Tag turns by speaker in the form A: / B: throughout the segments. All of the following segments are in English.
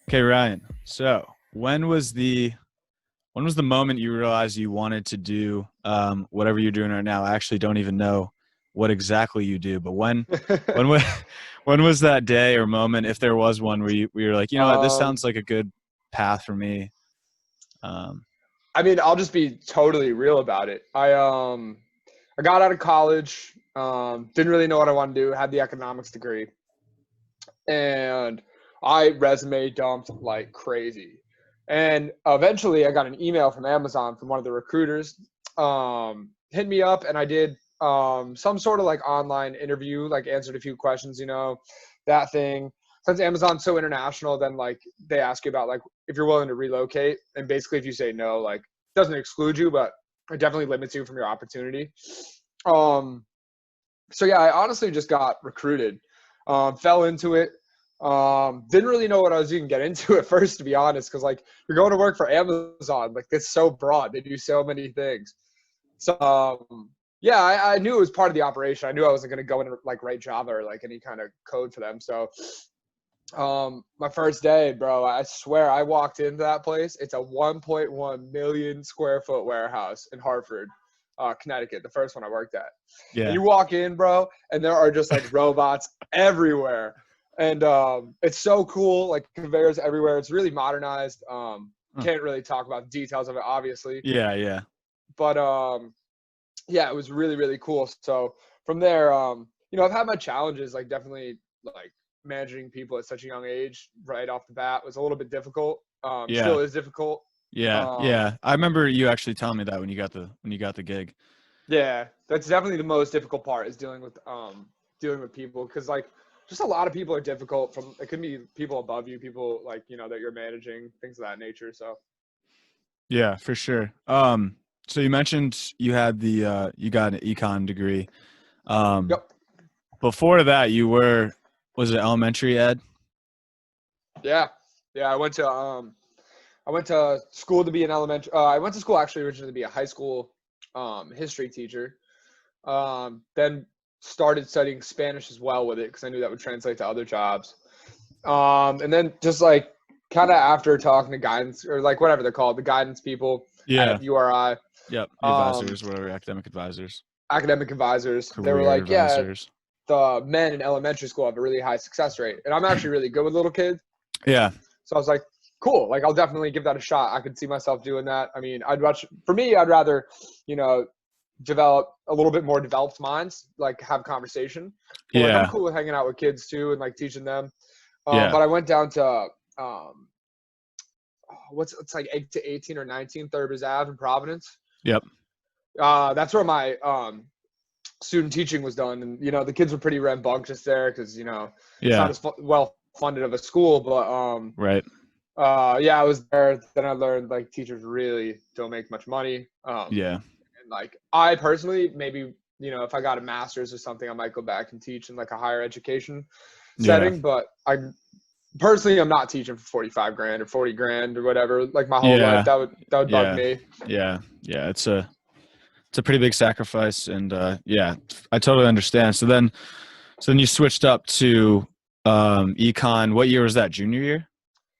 A: Okay, Ryan. So when was the moment you realized you wanted to do whatever you're doing right now? I actually don't even know what exactly you do, but when wa- when was that day or moment, if there was one, where you were like, you know what, this
B: Um,
A: sounds like a good path for me? Um,
B: I mean, I'll just be totally real about it. I got out of college, didn't really know what I wanted to do, had the economics degree, and I resume dumped like crazy. And eventually I got an email from Amazon from one of the recruiters, hit me up, and I did some sort of like online interview, like answered a few questions, that thing. Since Amazon's so international, then like they ask you about like if you're willing to relocate, and basically if you say no, like it doesn't exclude you, but it definitely limits you from your opportunity. Um, so yeah, I honestly just got recruited, fell into it. Didn't really know what I was even getting into at first, to be honest, because like you're going to work for Amazon, like it's so broad. They do so many things. So yeah, I knew it was part of the operation. I knew I wasn't going to go in and like write Java or like any kind of code for them. So my first day, bro, I swear I walked into that place. It's a 1.1 million square foot warehouse in Hartford, Connecticut, the first one I worked at. And
A: yeah.
B: you walk in, bro, and there are just like robots everywhere. And it's so cool, like conveyors everywhere. It's really modernized.
A: Huh.
B: Can't really talk about the details of it, obviously.
A: Yeah, yeah.
B: But yeah, it was really, really cool. So from there, I've had my challenges, like definitely like managing people at such a young age right off the bat was a little bit difficult.
A: Yeah.
B: Still is difficult.
A: Yeah.
B: Um,
A: Yeah. I remember you actually telling me that when you got the gig.
B: yeah, that's definitely the most difficult part is dealing with people because like just a lot of people are difficult. From it could be people above you, people like that you're managing, things of that nature. So
A: Yeah, for sure. So you mentioned you had you got an econ degree. Um,
B: yep,
A: Before that, was it elementary ed?
B: yeah, yeah. I went to school to be an elementary. I went to school actually originally to be a high school history teacher. Then started studying Spanish as well with it because I knew that would translate to other jobs. And then just like kind of after talking to guidance or like whatever they're called, the guidance people
A: Yeah.
B: at URI,
A: Yep. The
B: um,
A: advisors, whatever, academic advisors,
B: academic advisors, they were
A: career
B: like, yeah,
A: advisors.
B: the men in elementary school have a really high success rate, and I'm actually really good with little kids.
A: Yeah.
B: So I was like, cool, like I'll definitely give that a shot. I could see myself doing that. I mean, for me, I'd rather, you know, develop a little bit more developed minds, like have conversation. But like I'm
A: Yeah.
B: cool with hanging out with kids too and like teaching them.
A: Yeah.
B: But I went down to it's like 8 to 18 or 19 Thurbers Ave in Providence.
A: Yep.
B: That's where my student teaching was done, and the kids were pretty rambunctious there because it's not
A: Yeah.
B: as well funded of a school, but
A: Right.
B: yeah, I was there. Then I learned like teachers really don't make much money.
A: Yeah.
B: And like I personally, maybe if I got a master's or something, I might go back and teach in like a higher education
A: Yeah.
B: setting. But I'm not teaching for 45 grand or 40 grand or whatever. Like my whole life,
A: Yeah.
B: that would bug
A: Yeah.
B: me.
A: Yeah. Yeah. It's a pretty big sacrifice, and yeah, I totally understand. So then you switched up to econ. What year was that? Junior year?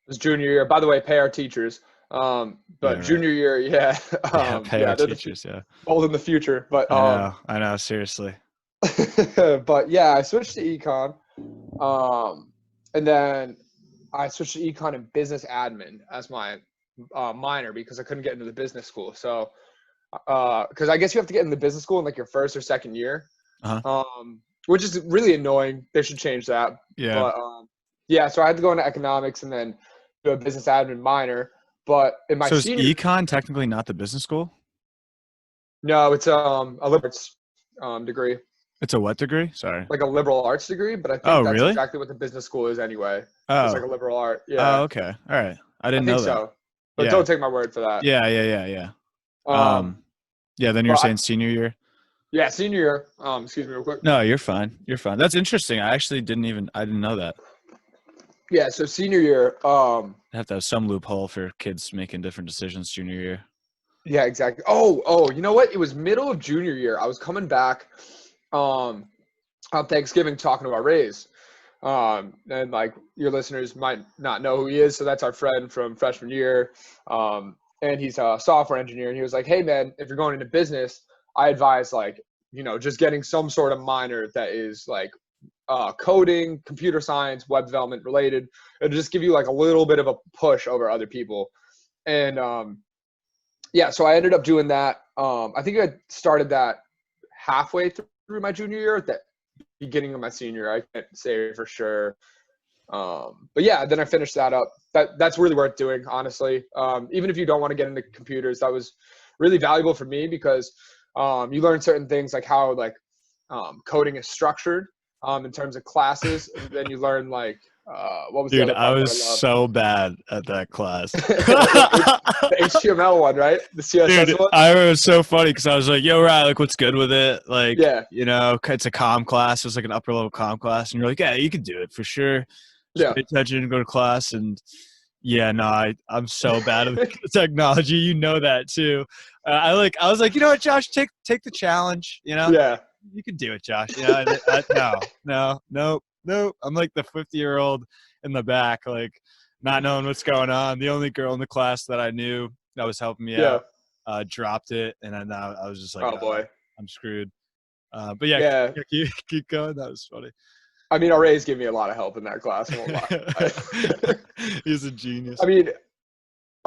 B: This junior year, by the way, pay our teachers.
A: Yeah.
B: But
A: Right.
B: junior year, yeah,
A: Yeah. Pay our
B: yeah, they're
A: teachers. Yeah.
B: bold in the future. But
A: I know. I know. Seriously.
B: but yeah, I switched to econ. And then I switched to econ and business admin as my minor because I couldn't get into the business school. So, because I guess you have to get in the business school in like your first or second year,
A: Uh huh.
B: which is really annoying. They should change that.
A: Yeah.
B: But yeah, so I had to go into economics and then do a business admin minor. But in my
A: So is
B: senior,
A: econ technically not the business school?
B: no, it's a liberal arts degree,
A: It's a what degree? Sorry.
B: like a liberal arts degree. But I
A: Oh,
B: think that's
A: really?
B: exactly what the business school is anyway. It's like
A: Oh.
B: a liberal art.
A: Oh,
B: Yeah,
A: okay. All right. I
B: I
A: didn't
B: think
A: know that.
B: so. But
A: Yeah.
B: don't take my word for that.
A: Yeah. Yeah. Yeah. Yeah.
B: Um,
A: Um. Yeah. Then you're
B: but
A: saying senior year?
B: yeah, senior year. Excuse me, real quick.
A: No, you're fine. You're fine. That's interesting. I didn't know that.
B: Yeah, so senior year.
A: I have to have some loophole for kids making different decisions junior year.
B: Yeah, exactly. Oh, you know what? It was middle of junior year. I was coming back, on Thanksgiving talking to our raise. And like your listeners might not know who he is. So that's our friend from freshman year. And he's a software engineer. And he was like, hey man, if you're going into business, I advise like, just getting some sort of minor that is like coding, computer science, web development related. It'll just give you like a little bit of a push over other people. And yeah, so I ended up doing that. I think I started that halfway through my junior year, at the beginning of my senior year. I can't say for sure. But yeah, then I finished that up. That's really worth doing, honestly. Even if you don't want to get into computers, that was really valuable for me because you learn certain things like how like coding is structured in terms of classes. And then you learn like what was the
A: Dude,
B: other
A: I
B: part
A: was
B: that I loved?
A: so bad at that class.
B: The HTML one, right? The CSS
A: Dude,
B: one?
A: I was so funny because I was like, yo, right, like, what's good with it? Like,
B: Yeah.
A: it's a comm class. It was like an upper level comm class. And you're like, yeah, you can do it for sure. Just
B: Yeah.
A: pay attention and go to class. And yeah, no, I'm so bad at the technology. You know that too. I was like, you know what, Josh, take the challenge.
B: Yeah.
A: You can do it, Josh. No. I'm like the 50-year-old in the back, like not knowing what's going on. The only girl in the class that I knew that was helping me
B: Yeah.
A: out dropped it, and then I was just like,
B: Oh boy.
A: I'm screwed. But yeah,
B: Yeah.
A: keep going. That was funny.
B: I mean, Ray's gave me a lot of help in that class. I won't lie.
A: He's a genius.
B: I mean,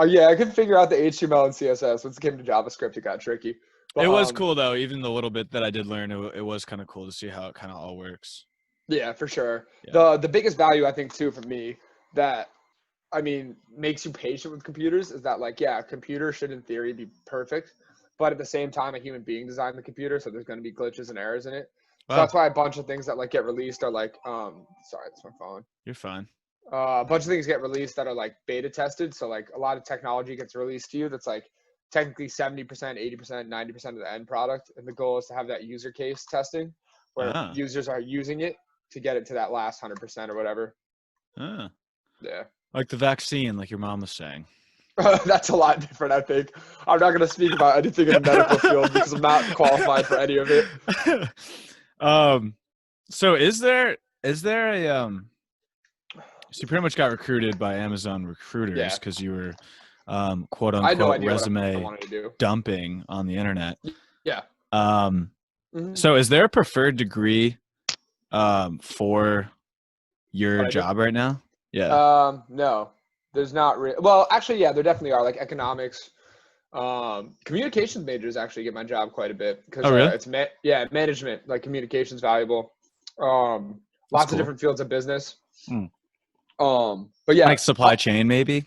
B: yeah, I could figure out the HTML and CSS. Once it came to JavaScript, it got tricky. But
A: It was cool though. Even the little bit that I did learn, it was kind of cool to see how it kind of all works.
B: yeah, for sure.
A: Yeah.
B: The biggest value I think too for me that makes you patient with computers is that like, yeah, a computer should in theory be perfect, but at the same time, a human being designed the computer, so there's going to be glitches and errors in it. So
A: Wow,
B: that's why a bunch of things that like get released are like, sorry, that's my phone.
A: you're fine.
B: A bunch of things get released that are like beta tested. So like a lot of technology gets released to you that's like technically 70%, 80%, 90% of the end product. And the goal is to have that user case testing where
A: Ah,
B: users are using it to get it to that last 100% or whatever.
A: ah.
B: Yeah.
A: Like the vaccine, like your mom was saying.
B: That's a lot different, I think. I'm not going to speak about anything in the medical field because I'm not qualified for any of it.
A: So is there a so you pretty much got recruited by Amazon recruiters
B: Yeah.
A: because you were quote
B: I had no
A: unquote
B: idea what I
A: resume
B: wanted to do.
A: dumping on the internet.
B: Yeah.
A: So is there a preferred degree for your job right now? Yeah.
B: No, there's not really. Well, actually, yeah, there definitely are like economics. Communications majors actually get my job quite a bit because
A: Oh, really?
B: it's management, like communications valuable.
A: That's
B: Lots
A: cool.
B: of different fields of business.
A: Hmm.
B: But yeah,
A: Like supply chain maybe?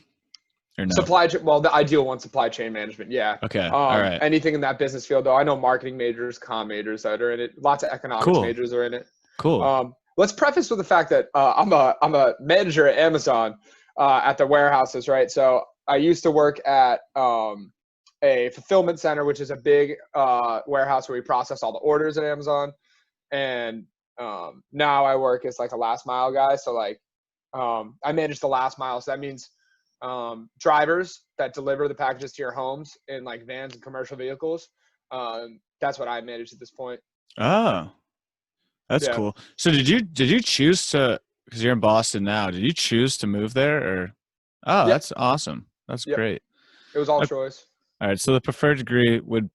A: Or no?
B: supply chain. Well, the ideal one, supply chain management. Yeah.
A: Okay. All right.
B: Anything in that business field, though. I know marketing majors, comm majors that are in it. Lots of economics
A: Cool.
B: majors are in it.
A: Cool.
B: Let's preface with the fact that I'm a manager at Amazon at the warehouses, right? So I used to work at a fulfillment center, which is a big warehouse where we process all the orders at Amazon. And now I work as like a last mile guy. So like I manage the last mile. So that means drivers that deliver the packages to your homes in like vans and commercial vehicles. That's what I manage at this point.
A: Oh, that's
B: Yeah.
A: cool. So did you choose to, because you're in Boston now, did you choose to move there or? Oh,
B: Yep.
A: that's awesome. That's
B: Yep.
A: great.
B: It was all
A: Okay.
B: choice.
A: All right. So the preferred degree would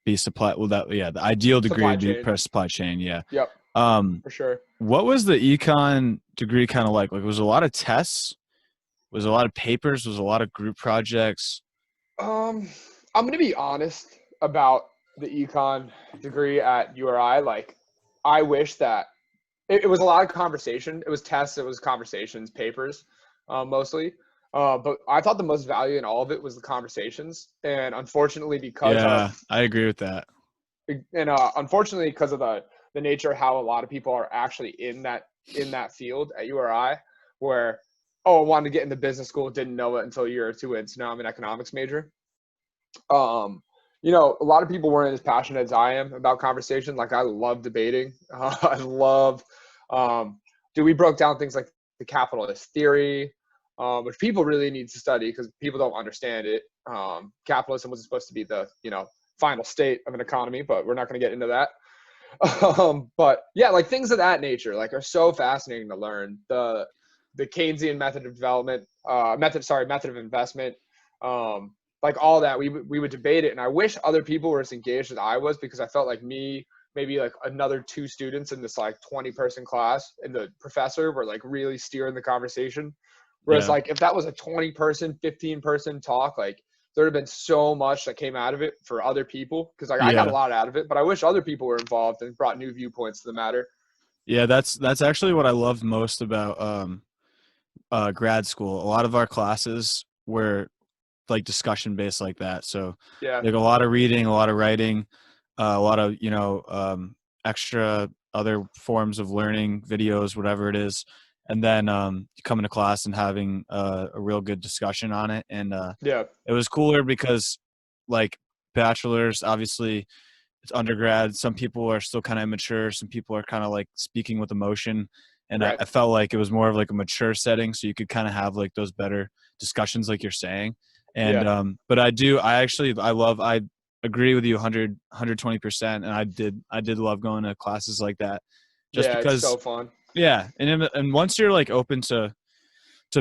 A: be supply. Well, the ideal degree
B: Supply
A: would be
B: chain.
A: supply chain. Yeah.
B: Yep.
A: Um,
B: For sure.
A: what was the econ degree kind of like? Like, was a lot of tests? Was a lot of papers? Was a lot of group projects?
B: I'm gonna be honest about the econ degree at URI. Like, I wish that it was a lot of conversation. It was tests, it was conversations, papers, mostly. But I thought the most value in all of it was the conversations. And unfortunately, because
A: Yeah,
B: of
A: I agree with that.
B: unfortunately because of the nature of how a lot of people are actually in that field at URI, where I wanted to get into business school, didn't know it until a year or two in. So now I'm an economics major. A lot of people weren't as passionate as I am about conversation. Like I love debating. I love, we broke down things like the capitalist theory, which people really need to study because people don't understand it. Capitalism wasn't supposed to be the, final state of an economy, but we're not going to get into that. But yeah, like things of that nature, like are so fascinating to learn. The Keynesian method of development, method of investment, like all that. We would debate it, and I wish other people were as engaged as I was, because I felt like me, maybe like another two students in this like 20-person class, and the professor were like really steering the conversation. Whereas
A: Yeah.
B: like if that was a 20-person, 15-person talk, like there would have been so much that came out of it for other people, because like I got a
A: Yeah.
B: lot out of it, but I wish other people were involved and brought new viewpoints to the matter.
A: Yeah, that's actually what I loved most about grad school. A lot of our classes were like discussion based like that. So
B: Yeah,
A: like a lot of reading, a lot of writing, a lot of, extra other forms of learning, videos, whatever it is. And then coming to class and having a real good discussion on it. And
B: yeah,
A: it was cooler because like bachelor's, obviously it's undergrad. Some people are still kind of immature. Some people are kind of like speaking with emotion. And
B: right.
A: I felt like it was more of like a mature setting. So you could kind of have like those better discussions, like you're saying. And,
B: Yeah,
A: but I agree with you 120%. And I did love going to classes like that just
B: yeah, it's
A: because,
B: so fun.
A: yeah. And once you're like open to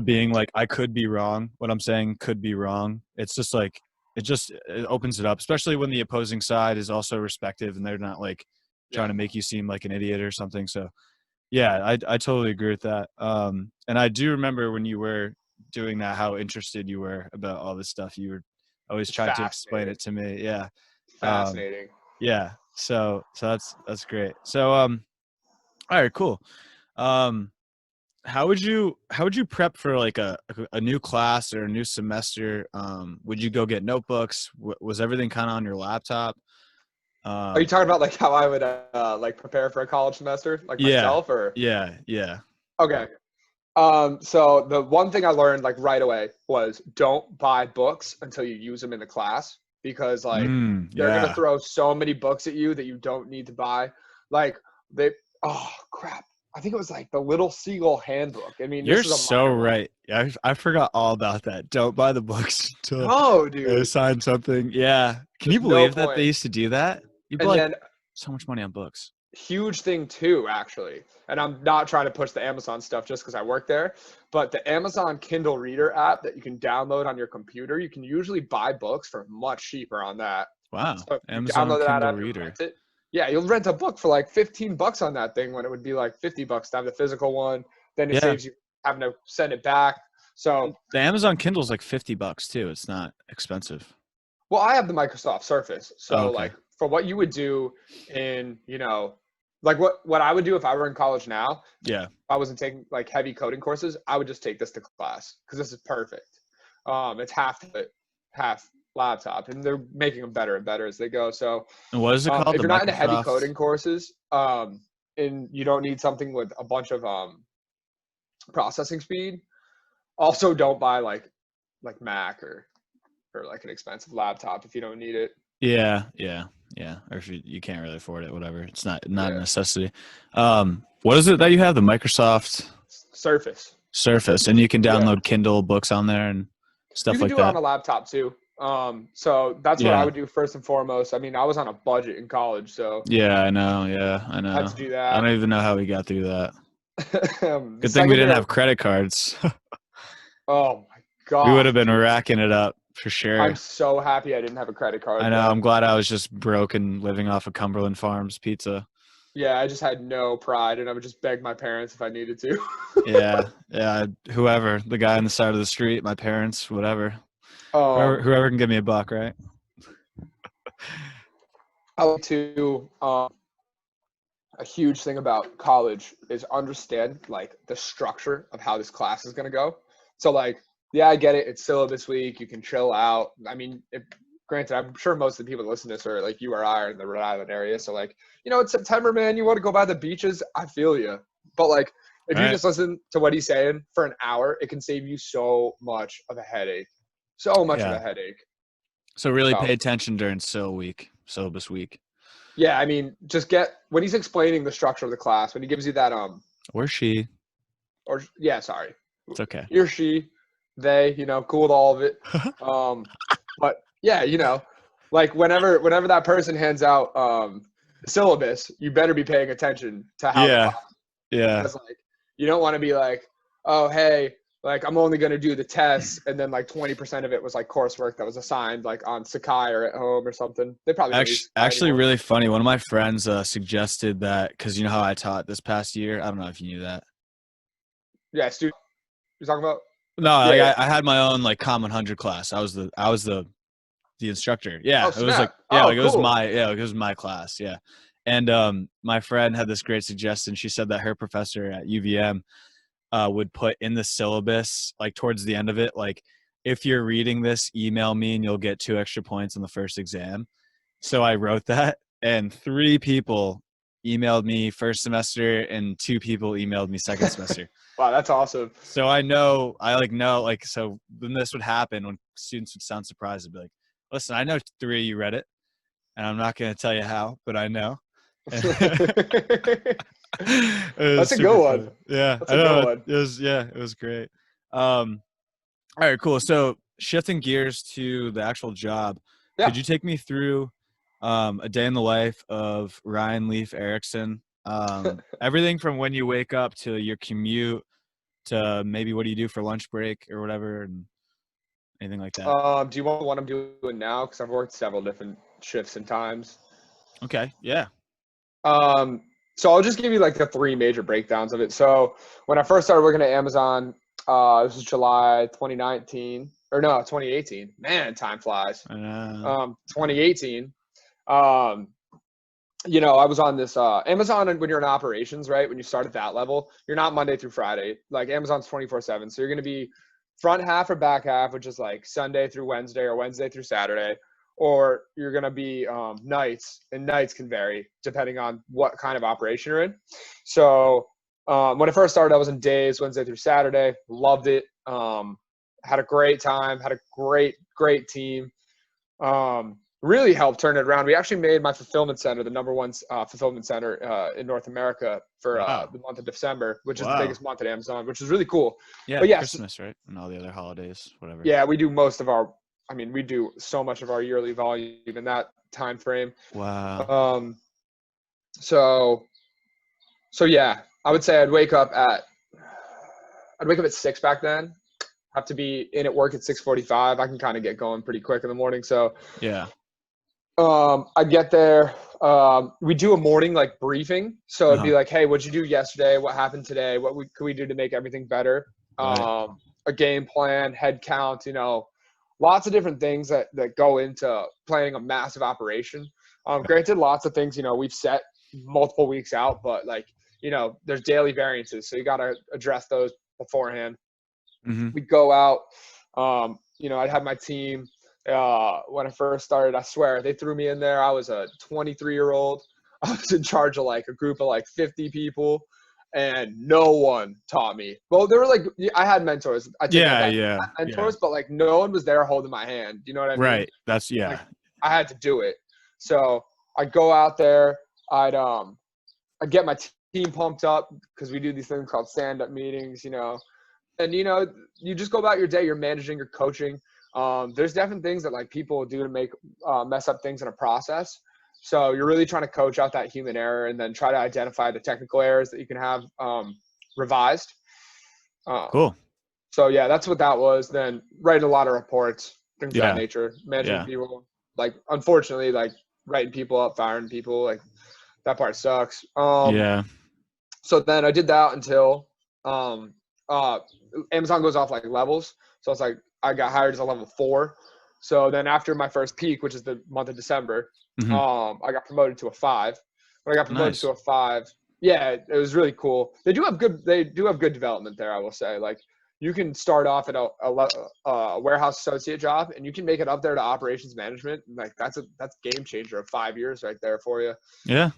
A: being like, I could be wrong. What I'm saying could be wrong. It's just like, it opens it up, especially when the opposing side is also respective and they're not like trying
B: Yeah,
A: to make you seem like an idiot or something. So yeah, I totally agree with that. And I do remember when you were doing that, how interested you were about all this stuff. You were always
B: it's
A: trying to explain
B: fascinating.
A: it to me. Yeah. Um,
B: Fascinating.
A: yeah. So that's great. So, all right, cool. Um, how would you prep for like a new class or a new semester? Would you go get notebooks? Was everything kind of on your laptop?
B: Are you
A: Um,
B: talking about like how I would like prepare for a college semester, like
A: yeah,
B: myself, or?
A: yeah.
B: Okay. So the one thing I learned like right away was don't buy books until you use them in the class, because like they're gonna
A: Yeah.
B: throw so many books at you that you don't need to buy. Like they, oh crap, I think it was like the Little Seagull Handbook. I mean,
A: You're
B: this is a
A: so
B: minor one.
A: right. I forgot all about that. Don't buy the books until
B: No,
A: they
B: dude,
A: assign something. Yeah. Can you
B: there's no
A: believe that they
B: point.
A: used to do that? You put
B: And
A: like
B: then
A: so much money on books.
B: huge thing too, actually, and I'm not trying to push the Amazon stuff just because I work there, but the Amazon Kindle Reader app that you can download on your computer, you can usually buy books for much cheaper on that.
A: Wow.
B: So if you
A: Amazon
B: download that
A: Kindle
B: app, you
A: Reader.
B: rent it. Yeah, you'll rent a book for like $15 on that thing when it would be like $50 to have the physical one. Then it
A: Yeah.
B: saves you having to send it back. So,
A: And the Amazon Kindle's like $50 too. It's not expensive.
B: well, I have the Microsoft Surface.
A: Oh,
B: So,
A: okay.
B: like, for what you would do in, like what I would do if I were in college now,
A: Yeah.
B: I wasn't taking like heavy coding courses, I would just take this to class because this is perfect. It's half laptop, and they're making them better and better as they go. So
A: And what is it called?
B: if
A: The
B: you're not into heavy
A: Microsoft.
B: coding courses, and you don't need something with a bunch of processing speed, also don't buy like Mac or like an expensive laptop if you don't need it.
A: Yeah. Or if you can't really afford it, whatever. It's not a
B: Yeah,
A: necessity. What is it that you have? The Microsoft
B: Surface.
A: Surface, and you can
B: Yeah.
A: download Kindle books on there and
B: You
A: stuff
B: can
A: like
B: do it on
A: that.
B: a laptop too. So that's what I
A: Yeah.
B: would do first and foremost. I mean, I was on a budget in college, so
A: Yeah, I know. Yeah, I
B: I had
A: know.
B: to do
A: I
B: that.
A: don't even know how we got through that.
B: The
A: Good thing we
B: second
A: didn't
B: year,
A: have credit cards.
B: oh my
A: We would
B: God,
A: have been
B: dude.
A: racking it up for
B: I'm
A: sure.
B: so happy I didn't have a credit
A: I
B: card
A: know. I'm
B: then.
A: glad I was just broke and living off of Cumberland Farms pizza.
B: Yeah, I just had no pride, and I would just beg my parents if I needed to.
A: Yeah. Whoever, the guy on the side of the street, my parents, whatever.
B: um,
A: Whoever can give me a buck, right?
B: I like to a huge thing about college is understand like the structure of how this class is going to go. So like, yeah, I get it. It's syllabus week. You can chill out. I mean, granted, I'm sure most of the people that listen to this are like you or I are in the Rhode Island area. So like, it's September, man. You want to go by the beaches? I feel you. But like, if you
A: Right.
B: just listen to what he's saying for an hour, it can save you so much of a headache. So much of
A: Yeah.
B: a headache.
A: So really
B: So
A: pay attention during syllabus week.
B: yeah, I mean, just get when he's explaining the structure of the class, when he gives you that
A: Or she.
B: or yeah, sorry,
A: It's okay.
B: he or she, they, cool with all of it. But yeah, like whenever that person hands out syllabus, you better be paying attention to how the
A: Yeah.
B: class,
A: Yeah.
B: because like you don't want to be like, oh hey, like I'm only gonna do the tests, and then like 20% of it was like coursework that was assigned like on Sakai or at home or something. They probably don't use Sakai
A: Actually,
B: anymore.
A: really funny. One of my friends suggested that because you know how I taught this past year. I don't know if you knew that.
B: Yeah, student you're talking about?
A: No,
B: Yeah,
A: like
B: yeah.
A: I had my own like Comm 100 class. I was the instructor. Yeah,
B: Oh
A: it was like
B: snap. Oh
A: like
B: cool.
A: it was my class. Yeah, and my friend had this great suggestion. She said that her professor at UVM would put in the syllabus like towards the end of it, like if you're reading this, email me and you'll get 2 extra points on the first exam. So I wrote that, and 3 people emailed me first semester, and 2 people emailed me second semester.
B: Wow, that's awesome.
A: So so then this would happen when students would sound surprised and be like, listen, I know 3 of you read it, and I'm not going to tell you how, but I know. It was
B: That's a
A: super
B: good one.
A: funny. Yeah,
B: That's
A: I
B: a good
A: know.
B: one.
A: It was great. All right, cool. So shifting gears to the actual job,
B: Yeah.
A: could you take me through a day in the life of Ryan Leaf Erickson? Everything from when you wake up to your commute to maybe what do you do for lunch break or whatever, and anything like that.
B: Do you want the one I'm doing now? Because I've worked several different shifts and times.
A: Okay. Yeah.
B: Um, so I'll just give you like the 3 major breakdowns of it. So when I first started working at Amazon, this was July 2019 or no, 2018. Man, time flies. 2018. Um, I was on this Amazon, and when you're in operations, right? When you start at that level, you're not Monday through Friday. Like Amazon's 24/7. So you're going to be front half or back half, which is like Sunday through Wednesday or Wednesday through Saturday, or you're going to be nights, and nights can vary depending on what kind of operation you're in. So when I first started, I was in days, Wednesday through Saturday. Loved it. Had a great time. Had a great team. Really helped turn it around. We actually made my fulfillment center the number one fulfillment center in North America for
A: Wow.
B: the month of December, which is the
A: Wow.
B: biggest month at Amazon, which is really cool.
A: Yeah.
B: But yes,
A: Christmas, right? And all the other holidays, whatever.
B: yeah, we do most of our. I mean, we do so much of our yearly volume in that time frame.
A: Wow.
B: Um, so yeah, I would say I'd wake up at 6 back then. Have to be in at work at 6:45. I can kind of get going pretty quick in the morning. So
A: Yeah.
B: I get there. We do a morning like briefing. So it'd be like, hey, what'd you do yesterday? What happened today? Could we do to make everything better?
A: Right.
B: A game plan, head count, lots of different things that go into planning a massive operation. Granted, lots of things, we've set multiple weeks out, but like, there's daily variances. So you got to address those beforehand.
A: Mm-hmm.
B: We'd go out, I'd have my team. When I first started, I swear they threw me in there. I was a 23-year-old. I was in charge of like a group of like 50 people, and no one taught me. Well, there were like, I had mentors. I take that
A: Yeah.
B: back.
A: Yeah.
B: I had
A: Yeah.
B: mentors, but like no one was there holding my hand. You know what I mean?
A: Right. That's
B: Like
A: yeah.
B: I had to do it. So I'd go out there. I'd get my team pumped up because we do these things called stand-up meetings, and you just go about your day. You're managing, you're coaching. There's definitely things that like people do to make mess up things in a process. So you're really trying to coach out that human error and then try to identify the technical errors that you can have revised.
A: Cool.
B: So yeah, that's what that was. Then writing a lot of reports, things of that
A: Yeah.
B: nature, managing
A: Yeah.
B: people. Like unfortunately, like writing people up, firing people, like that part sucks.
A: Yeah.
B: So then I did that until Amazon goes off like levels. So it's like I got hired as a level 4. So then after my first peak, which is the month of December,
A: Mm-hmm.
B: I got promoted to a 5. When I got promoted
A: Nice.
B: to a 5, yeah, it was really cool. They do have good development there, I will say. Like you can start off at a warehouse associate job, and you can make it up there to operations management. Like that's game changer of 5 years right there for you.
A: Yeah.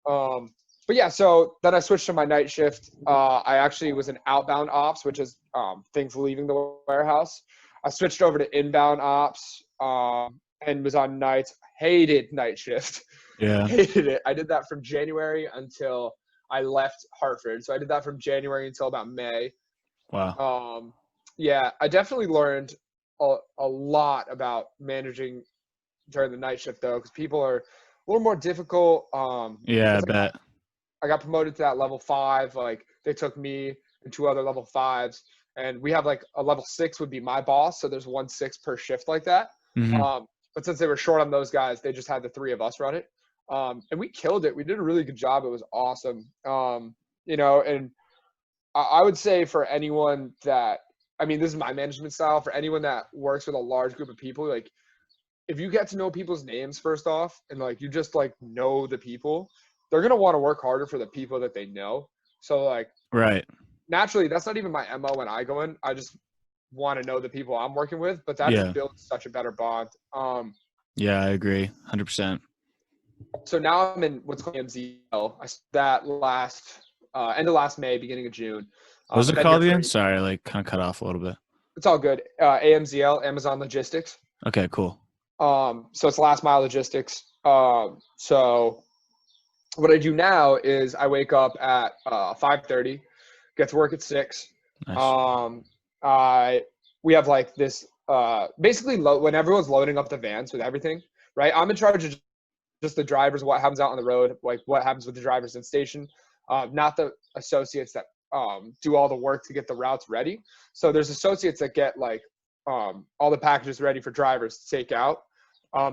B: But yeah, so then I switched to my night shift. I actually was in outbound ops, which is things leaving the warehouse. I switched over to inbound ops and was on nights. Hated night shift.
A: Yeah.
B: Hated it. I did that from January until I left Hartford. So I did that from January until about May.
A: Wow.
B: Yeah, I definitely learned a lot about managing during the night shift though, because people are little more difficult.
A: Yeah, I
B: 'Cause
A: bet.
B: I got promoted to that level 5. Like they took me and 2 other level 5s, and we have like a level 6 would be my boss. So there's 1 6 per shift like that.
A: Hmm.
B: But since they were short on those guys, they just had the 3 of us run it. And we killed it. We did a really good job. It was awesome. And I would say for anyone that, I mean, this is my management style. For anyone that works with a large group of people, like if you get to know people's names first off, and like you just like know the people, they're gonna want to work harder for the people that they know. So like
A: Right.
B: naturally, that's not even my MO when I go in. I just want to know the people I'm working with, but that just
A: Yeah.
B: builds such a better bond.
A: Yeah, I agree. 100%.
B: So now I'm in what's called MZL. I started that last end of last May, beginning of June.
A: What was
B: I've
A: it
B: been here
A: called
B: for
A: again? Sorry, like kind of cut off a little bit.
B: it's all good. AMZL, Amazon Logistics.
A: Okay, cool.
B: So it's last mile logistics. So what I do now is I wake up at 5:30, get to work at 6.
A: Nice.
B: I we have like this basically when everyone's loading up the vans with everything, right? I'm in charge of just the drivers, what happens out on the road, like what happens with the drivers in station, not the associates that do all the work to get the routes ready. So there's associates that get like all the packages ready for drivers to take out.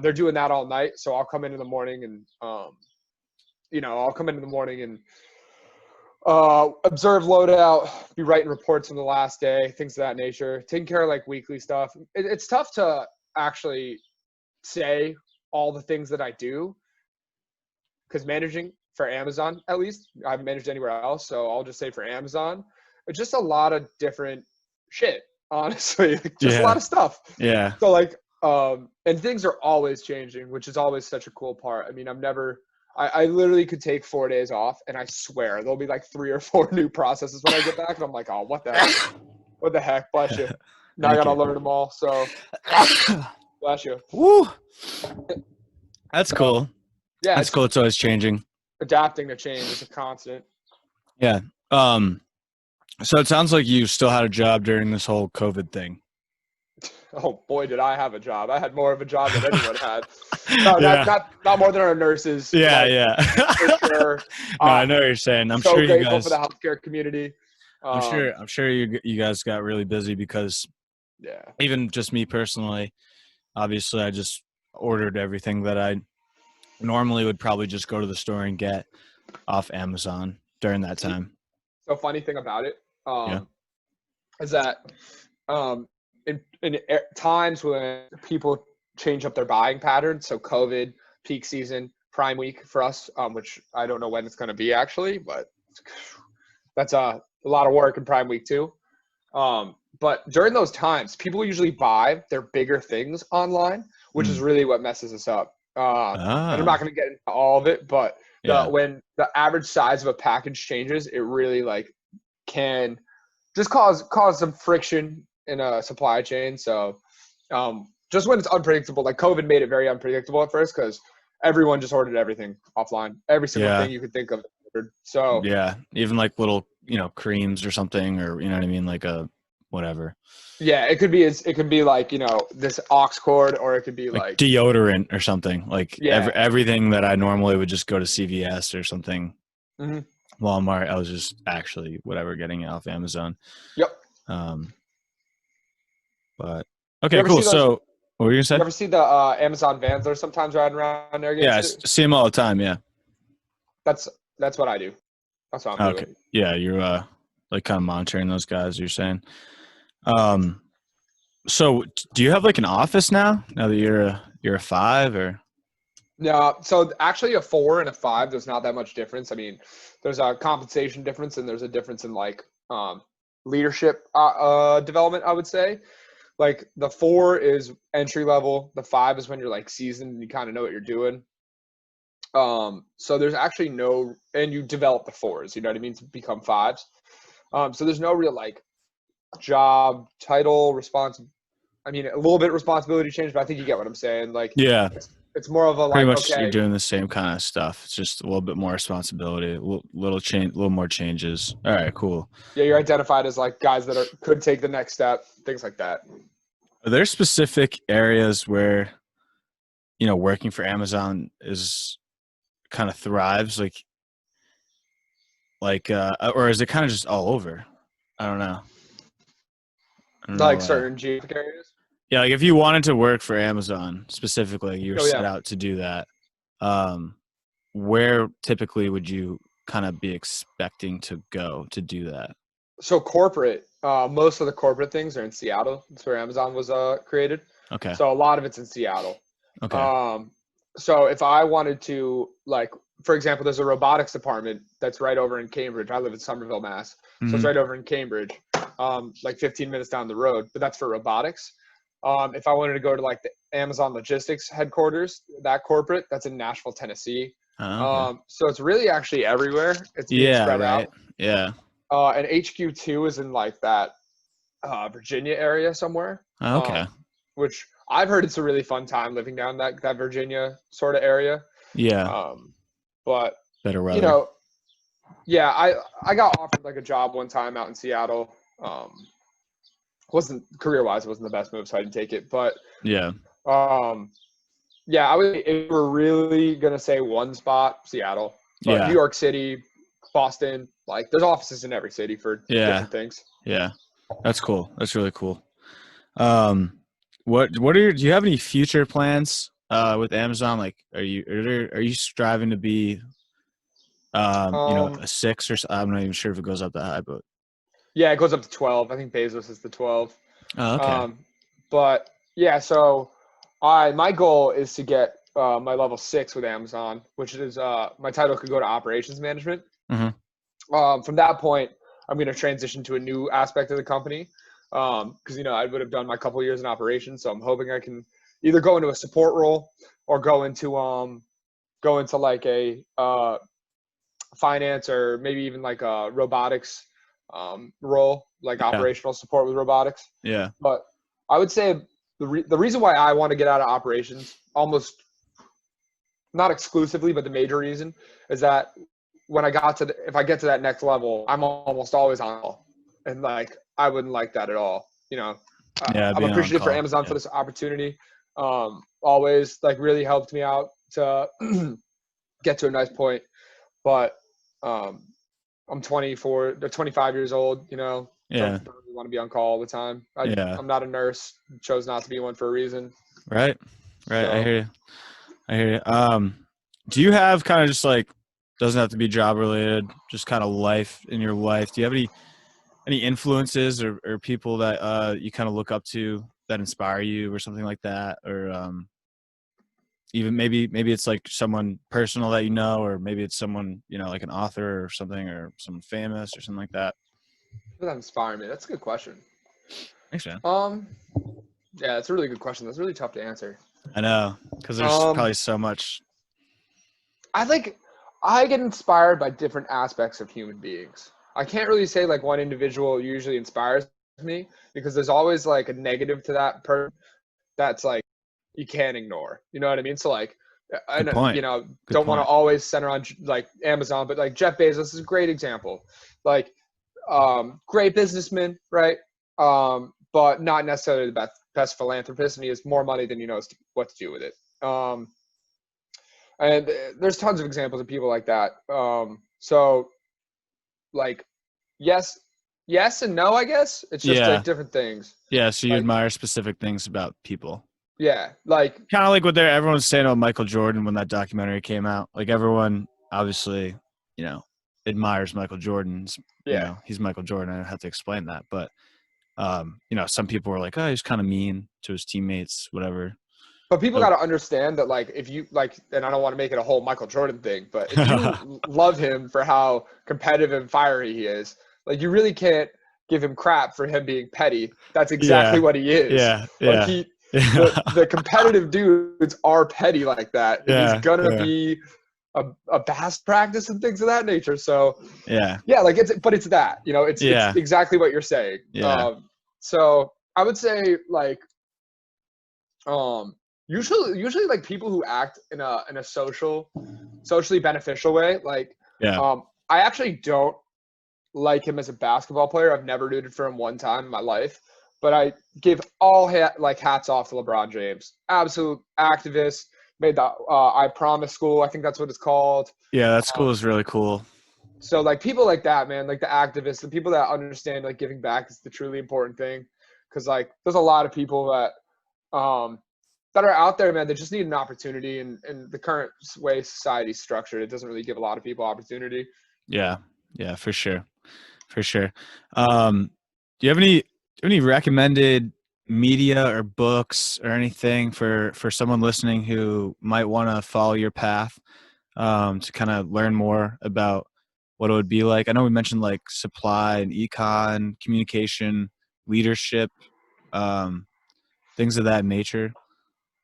B: They're doing that all night, so I'll come in the morning and I'll come in the morning and observe loadout, be writing reports from the last day, things of that nature, taking care of like weekly stuff. It's tough to actually say all the things that I do because managing for Amazon, at least, I haven't managed anywhere else. So I'll just say for Amazon, it's just a lot of different shit, honestly, just a lot
A: Yeah.
B: of stuff.
A: Yeah.
B: So like, and things are always changing, which is always such a cool part. I mean, I literally could take 4 days off and I swear there'll be like 3 or 4 new processes when I get back. And I'm like, oh, what the heck? Bless you. Now I
A: Thank
B: got to
A: you.
B: learn them all. So bless you.
A: Woo. That's
B: So,
A: cool.
B: yeah,
A: That's
B: it's
A: cool. It's always changing.
B: adapting to change is a constant.
A: Yeah. So it sounds like you still had a job during this whole COVID thing.
B: Oh boy, did I have a job. I had more of a job than anyone had. No,
A: Yeah.
B: not more than our nurses.
A: Yeah.
B: Like,
A: Yeah.
B: for sure.
A: No, I know what you're saying. I'm
B: So
A: sure you
B: grateful for
A: guys.
B: the healthcare community.
A: I'm sure you guys got really busy because
B: Yeah.
A: even just me personally, obviously, I just ordered everything that I normally would probably just go to the store and get off Amazon during that time.
B: So funny thing about it
A: Yeah.
B: is that in times when people change up their buying patterns, so COVID, peak season, Prime Week for us, which I don't know when it's going to be actually, but that's a lot of work in Prime Week too. But during those times, people usually buy their bigger things online, which is really what messes us up. And I'm not going to get into all of it, but
A: Yeah.
B: when the average size of a package changes, it really like can just cause some friction in a supply chain. So just when it's unpredictable, like COVID made it very unpredictable at first because everyone just ordered everything offline, every single
A: Yeah.
B: thing you could think of. So
A: Yeah. Even like little, creams or something, or you know what I mean, like a whatever.
B: yeah, it could be like this aux cord, or it could be
A: Like
B: like
A: deodorant or something. Like
B: yeah.
A: everything that I normally would just go to CVS or something.
B: Mm-hmm.
A: Walmart, I was just actually getting it off Amazon.
B: Yep.
A: But okay, cool. So what were you gonna say?
B: You ever see the Amazon vans that are sometimes riding around there?
A: Yeah, I see them all the time. Yeah.
B: That's what I do. That's what I'm
A: Okay.
B: doing.
A: Yeah, you're like kind of monitoring those guys. You're saying. So do you have like an office now? Now that you're a 5 or?
B: No, so actually a 4 and a 5, there's not that much difference. I mean, there's a compensation difference and there's a difference in like leadership development, I would say. Like the 4 is entry level, the 5 is when you're like seasoned and you kind of know what you're doing. So there's actually and you develop the 4s, you know what I mean, to become 5s. So there's no real like job title I mean, a little bit responsibility change, but I think you get what I'm saying. Like,
A: Yeah,
B: it's more of a
A: pretty
B: like,
A: much
B: okay,
A: you're doing the same kind of stuff. It's just a little bit more responsibility, little more changes. All right, cool.
B: yeah, you're identified as like guys that could take the next step, things like that.
A: Are there specific areas where working for Amazon is kind of thrives, or is it kind of just all over? I don't know. I don't
B: Like
A: know.
B: certain geographic areas.
A: Yeah, like if you wanted to work for Amazon specifically, you were
B: Oh
A: set
B: yeah.
A: out to do that. Um, where typically would you kind of be expecting to go to do that?
B: So corporate, most of the corporate things are in Seattle. That's where Amazon was created.
A: Okay.
B: So a lot of it's in Seattle.
A: Okay.
B: Um, so if I wanted to, like, for example, there's a robotics department that's right over in Cambridge. I live in Somerville, Mass. So it's
A: Hmm.
B: right over in Cambridge, like 15 minutes down the road. But that's for robotics. If I wanted to go to like the Amazon logistics headquarters, that corporate, that's in Nashville, Tennessee.
A: Oh, okay.
B: So it's really actually everywhere. It's being
A: Yeah.
B: spread
A: Right.
B: out.
A: Yeah.
B: And HQ2 is in like that Virginia area somewhere,
A: Oh, okay.
B: which I've heard it's a really fun time living down that Virginia sort of area.
A: Yeah.
B: But
A: Better
B: you
A: weather.
B: know, yeah, I got offered like a job one time out in Seattle. Wasn't career wise, it wasn't the best move, so I didn't take it. But
A: Yeah.
B: um, yeah, I would if we're really gonna say one spot, Seattle, but New
A: Yeah.
B: York City, Boston, like there's offices in every city for
A: Yeah.
B: different things.
A: Yeah. That's cool. That's really cool. Um, what do you have any future plans with Amazon? Like, are you striving to be
B: Um,
A: a six or I'm not even sure if it goes up that high, but
B: Yeah, it goes up to 12. I think Bezos is the 12.
A: oh, okay.
B: Um, but yeah, so my goal is to get my level 6 with Amazon, which is my title could go to operations management.
A: Hmm.
B: From that point, I'm going to transition to a new aspect of the company because I would have done my couple years in operations, so I'm hoping I can either go into a support role or go into like a finance or maybe even like a robotics role, like
A: Yeah.
B: operational support with robotics.
A: Yeah.
B: But I would say the reason why I want to get out of operations, almost not exclusively, but the major reason, is that when I got to if I get to that next level, I'm almost always on call, and like I wouldn't like that at all.
A: Yeah.
B: I'm
A: Being on
B: appreciative for
A: call.
B: Amazon for
A: Yeah.
B: this opportunity. Always like really helped me out to get to a nice point, but um, I'm 24, 25 years old.
A: Yeah.
B: Don't really want to be on call all the time.
A: Yeah.
B: I'm not a nurse. Chose not to be one for a reason.
A: Right. Right. I
B: So
A: hear you. I hear you. Do you have kind of just like doesn't have to be job related, just kind of life in your life? Do you have any influences or people that you kind of look up to that inspire you or something like that, or even maybe it's like someone personal that you know, or maybe it's someone like an author or something, or someone famous or something like that?
B: what that inspire me? That's a good question.
A: Thanks, man.
B: Um, yeah, that's a really good question. That's really tough to answer.
A: I know, because there's
B: Um,
A: probably so much.
B: I get inspired by different aspects of human beings. I can't really say like one individual usually inspires me because there's always like a negative to that person that's like you can't ignore. You know what I mean? So like,
A: Good
B: and
A: point. Good
B: don't want to
A: point.
B: always center on like Amazon, but like Jeff Bezos is a great example. Like, great businessman, right? But not necessarily the best philanthropist, and he has more money than he knows what to do with it. And there's tons of examples of people like that. So like, yes, yes and no, I guess it's just
A: Yeah.
B: like different things.
A: Yeah. So you
B: Like,
A: admire specific things about people.
B: yeah, like,
A: Kind of like what everyone's saying about Michael Jordan when that documentary came out. Like everyone obviously, you know, admires Michael Jordan's,
B: yeah.
A: he's Michael Jordan. I don't have to explain that. But some people were like, oh, he's kind of mean to his teammates, whatever.
B: But people
A: So
B: got to understand that, like, if you like, and I don't want to make it a whole Michael Jordan thing, but if you love him for how competitive and fiery he is, like, you really can't give him crap for him being petty. That's exactly
A: yeah,
B: what he is.
A: yeah,
B: Like,
A: yeah.
B: the competitive dudes are petty like that, and he's
A: Yeah,
B: gonna
A: yeah,
B: be a bass practice and things of that nature. So
A: yeah,
B: yeah, like it's that, it's
A: yeah,
B: exactly what you're saying.
A: yeah,
B: So I would say like um usually like people who act in a socially beneficial way, like
A: yeah,
B: I actually don't like him as a basketball player. I've never rooted for him one time in my life, but I give all hats off to LeBron James. Absolute activist, made the I Promise School. I think that's what it's called.
A: Yeah, that school is really cool.
B: So like people like that, man, like the activists, the people that understand like giving back is the truly important thing. Cause like there's a lot of people that are out there, man, that just need an opportunity, and the current way society's structured, it doesn't really give a lot of people opportunity.
A: Yeah, yeah, for sure, for sure. Do you have any recommended media or books or anything for someone listening who might want to follow your path, to kind of learn more about what it would be like? I know we mentioned like supply and econ, communication, leadership, um, things of that nature.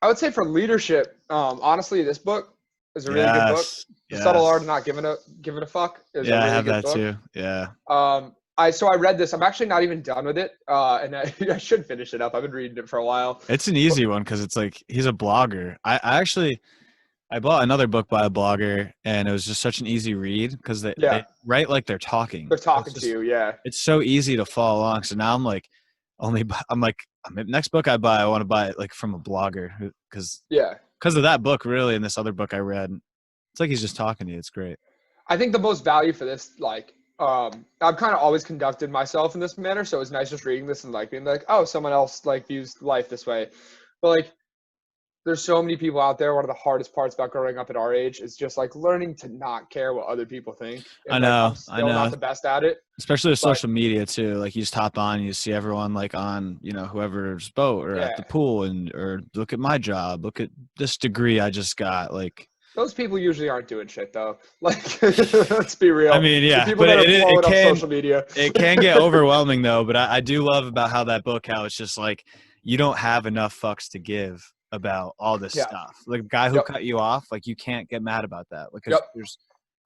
B: I would say for leadership, honestly, this book is a really good book.
A: Yes,
B: The Subtle Art of
A: yes,
B: Not Giving a Fuck is a
A: yeah, I
B: really
A: have
B: good
A: that
B: book.
A: too. Yeah.
B: I read this. I'm actually not even done with it, and I should finish it up. I've been reading it for a while.
A: It's an
B: But
A: easy one because it's like he's a blogger. I actually I bought another book by a blogger and it was just such an easy read because they
B: yeah,
A: write like they're talking.
B: they're
A: So
B: talking to you. Yeah,
A: it's so easy to follow along. So now I'm like I'm like next book I buy I want to buy it like from a blogger
B: yeah.
A: because of that book really and this other book I read. It's like he's just talking to you. It's great.
B: I think the most value for this, like, I've kind of always conducted myself in this manner, so it's nice just reading this and like being like, oh, someone else like views life this way. But like, there's so many people out there. One of the hardest parts about growing up at our age is just like learning to not care what other people think.
A: I
B: And like, I'm
A: know, I
B: still not
A: know.
B: the best at it,
A: Especially with
B: but
A: social media too. Like you just hop on, you see everyone like on, whoever's boat or at
B: yeah,
A: the pool and or look at my job, look at this degree I just got. Like
B: those people usually aren't doing shit though. Like, let's be
A: I
B: real.
A: mean,
B: The
A: yeah,
B: people
A: but
B: that are
A: it
B: blowing up
A: can
B: social media.
A: get overwhelming though. But I do love about how that book, how it's just like you don't have enough fucks to give about all this
B: Yeah.
A: stuff. Like the guy who
B: Yep.
A: cut you off, like you can't get mad about that because
B: Yep.
A: there's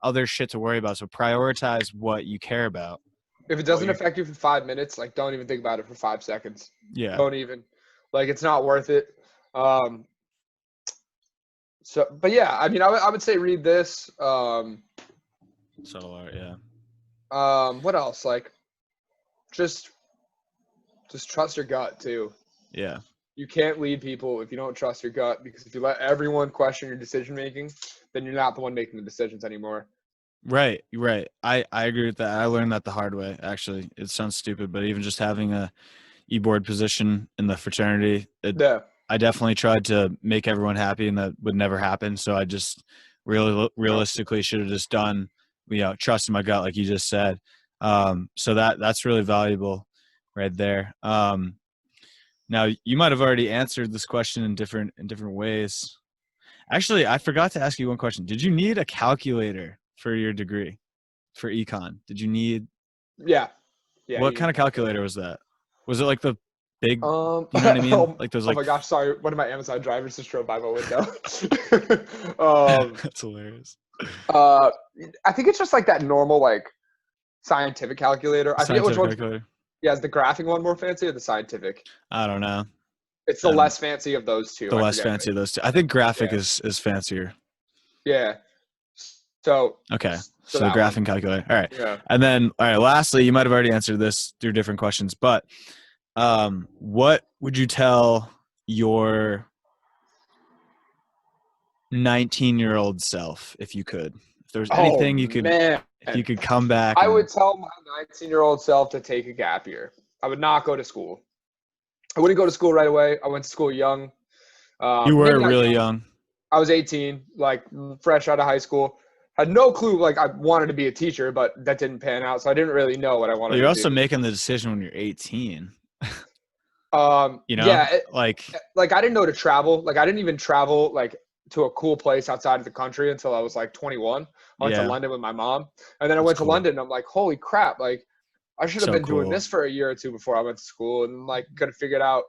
A: other shit to worry about. So prioritize what you care about.
B: If it
A: What
B: doesn't
A: you're,
B: affect you for 5 minutes, like don't even think about it for 5 seconds.
A: yeah,
B: Don't even. Like it's not worth it. Um, but yeah, I mean, I would say read this.
A: subtle art, yeah,
B: What else? Like just trust your gut too.
A: yeah.
B: You can't lead people if you don't trust your gut, because if you let everyone question your decision making, then you're not the one making the decisions anymore.
A: Right, right. I agree with that. I learned that the hard way. Actually, it sounds stupid, but even just having a e-board position in the fraternity,
B: Yeah.
A: I definitely tried to make everyone happy, and that would never happen. So I just really
B: Nope.
A: realistically should have just done, trust in my gut, like you just said. So that's really valuable, right there. Now you might have already answered this question in different ways. Actually, I forgot to ask you one question. Did you need a calculator for your degree for econ? Did you need
B: Yeah. Yeah.
A: what
B: You need
A: kind
B: a
A: of calculator
B: calculator.
A: was that? Was it like the big, you know what I mean?
B: Oh,
A: Like those
B: oh
A: like
B: my gosh, sorry. One of my Amazon drivers just drove by my window. um,
A: that's hilarious.
B: uh, I think it's just like that normal like scientific calculator. I forget which
A: Scientific
B: one's.
A: calculator.
B: Yeah, is the graphing one more fancy or the scientific?
A: I don't know.
B: It's the
A: I don't
B: less fancy of those two.
A: the
B: I
A: less
B: forget.
A: fancy of those two. I think graphic
B: Yeah,
A: is fancier.
B: yeah. So,
A: Okay.
B: so
A: So the
B: that one.
A: graphing calculator. All right.
B: Yeah.
A: And then all right, lastly, you might have already answered this through different questions, but what would you tell your 19-year-old self if you could? If there was
B: Oh
A: anything
B: man,
A: if you could come back
B: I
A: and
B: would tell my 19-year-old self to take a gap year. I would not go to school. I wouldn't go to school right away. I went to school young.
A: you
B: Maybe
A: were
B: not
A: really
B: young.
A: young.
B: I was 18, like fresh out of high school. Had no clue. Like I wanted to be a teacher, but that didn't pan out. So I didn't really know what I
A: Well,
B: wanted
A: you're
B: to
A: also
B: do.
A: making the decision when you're 18.
B: Yeah,
A: Like
B: like I didn't know to travel. Like I didn't even travel like to a cool place outside of the country until I was like 21. I went to
A: yeah,
B: London with my mom, and then I
A: that's
B: went to
A: cool.
B: London. And I'm like, holy crap! Like I should have
A: So
B: been doing
A: cool.
B: this for a year or two before I went to school, and like could have figured out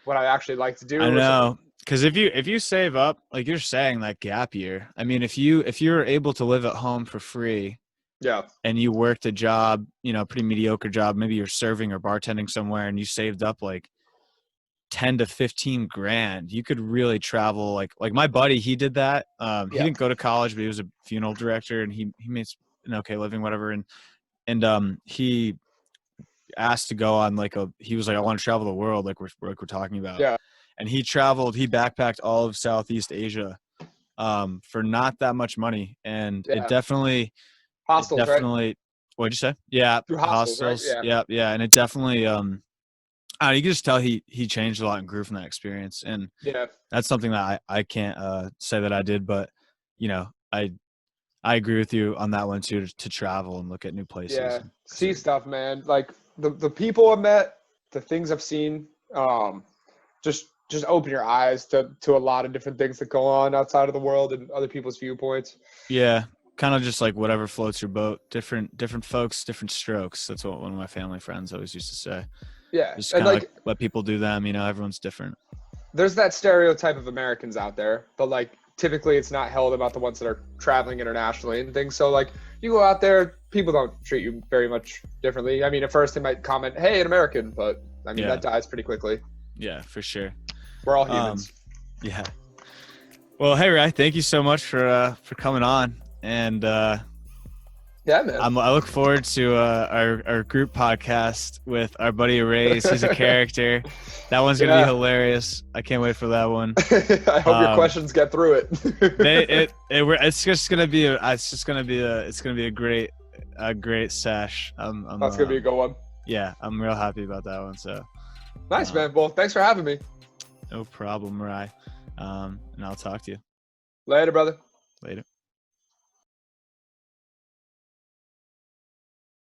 B: what I actually like to
A: I
B: do or something.
A: know. Because if you save up, like you're saying, that gap year. I mean, if you're able to live at home for free
B: Yeah,
A: and you worked a job, pretty mediocre job, maybe you're serving or bartending somewhere, and you saved up like 10 to 15 grand, you could really travel. Like my buddy, he did that. He
B: yeah,
A: didn't go to college, but he was a funeral director, and he makes an okay living, whatever. And he asked to go on he was like, I want to travel the world, like we're talking about.
B: yeah.
A: And he backpacked all of Southeast Asia for not that much money. And
B: Yeah.
A: it definitely,
B: Hostels, right?
A: what'd you say? Yeah.
B: Through hostels, right?
A: Hostels.
B: Yeah.
A: Yeah. Yeah. And it definitely, you can just tell he changed a lot and grew from that experience. And
B: Yeah.
A: that's something that I can't say that I did, but you know, I agree with you on that one too, to travel and look at new places.
B: Yeah. See stuff, man. Like the people I've met, the things I've seen, just open your eyes to a lot of different things that go on outside of the world and other people's viewpoints.
A: Yeah. Kind of just like whatever floats your boat, different folks, different strokes. That's what one of my family friends always used to say.
B: Yeah.
A: Just
B: And
A: kind of
B: like
A: let people do them, everyone's different.
B: there's that stereotype of Americans out there, but like typically it's not held about the ones that are traveling internationally and things. So like you go out there, people don't treat you very much differently. I mean, at first they might comment, "Hey, an American," but I mean that dies pretty quickly.
A: Yeah, for sure.
B: We're all humans.
A: Yeah. Well, hey Ray, thank you so much for coming on, and
B: Yeah, man.
A: I look forward to our group podcast with our buddy Ray's. He's a character. That one's gonna be hilarious. I can't wait for that one.
B: I hope your questions get through it.
A: It's gonna be a great sesh.
B: That's gonna be a good one.
A: Yeah, I'm real happy about that one. So
B: nice, man. Well, thanks for having me.
A: No problem, Ray. And I'll talk to you
B: Later, brother.
A: later.